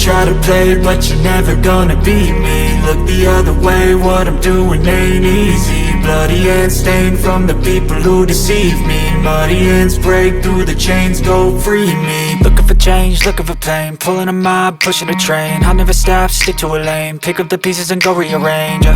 try to play, but you're never gonna beat me. Look the other way, what I'm doing ain't easy. Bloody hands stained from the people who deceive me. Muddy hands break through the chains, go free me. Looking for change, looking for pain, pulling a mob, pushing a train. I'll never stop, stick to a lane, pick up the pieces and go rearrange.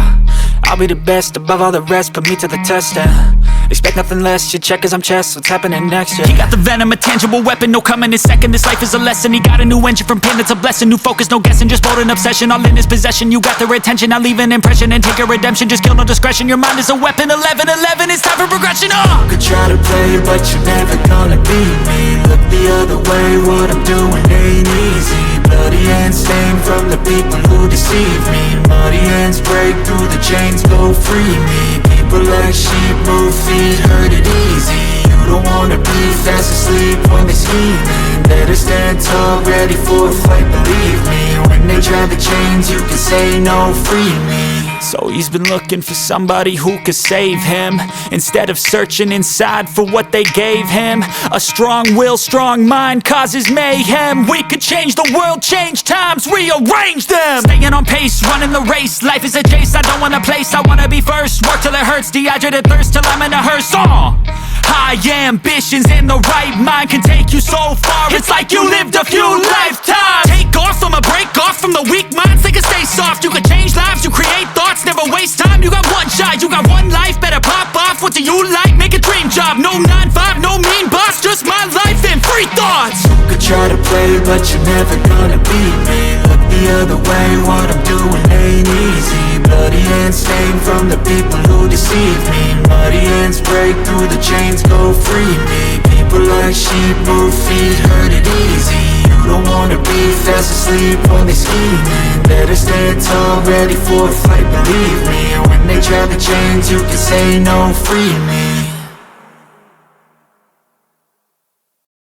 I'll be the best above all the rest, put me to the test and expect nothing less, your check is I'm chess, what's happening next, yeah. He got the venom, a tangible weapon, no coming in second. This life is a lesson, he got a new engine from pain, it's a blessing. New focus, no guessing, just bold and obsession. All in his possession, you got their attention. I'll leave an impression and take a redemption. Just kill, no discretion, your mind is a weapon. 11-11, it's time for progression, You could try to play, but you're never gonna beat me. Look the other way, what I'm doing ain't easy. Bloody hands stained from the people who deceive me. Muddy hands break through the chains, go free me. People like sheep move feet, hurt it easy. You don't wanna be fast asleep when they scheming. Better stand tall, ready for a fight, believe me. When they try the chains, you can say no, free me. So he's been looking for somebody who could save him, instead of searching inside for what they gave him. A strong will, strong mind causes mayhem. We could change the world, change times, rearrange them. Staying on pace, running the race. Life is a chase, I don't want a place, I wanna be first. Work till it hurts, dehydrated thirst till I'm in a hearse. High ambitions and the right mind can take you so far. It's like you lived a few lifetimes. Take off from a break off from the weak minds, they can stay soft. You can change lives, you create thoughts, never waste time. You got one shot, you got one life, better pop off. What do you like? Make a dream job. No 9-5, no mean boss, just my life and free thoughts. You could try to play, but you're never gonna beat me. Look the other way, what I'm doing ain't easy. Bloody hands stained from the people who deceive me. Muddy hands break through the chains, go free me. People like sheep move feet, hurt it easy. You don't wanna be fast asleep when they scheming. Better stand tall, ready for a fight, believe me. When they try the chains, you can say no, free me.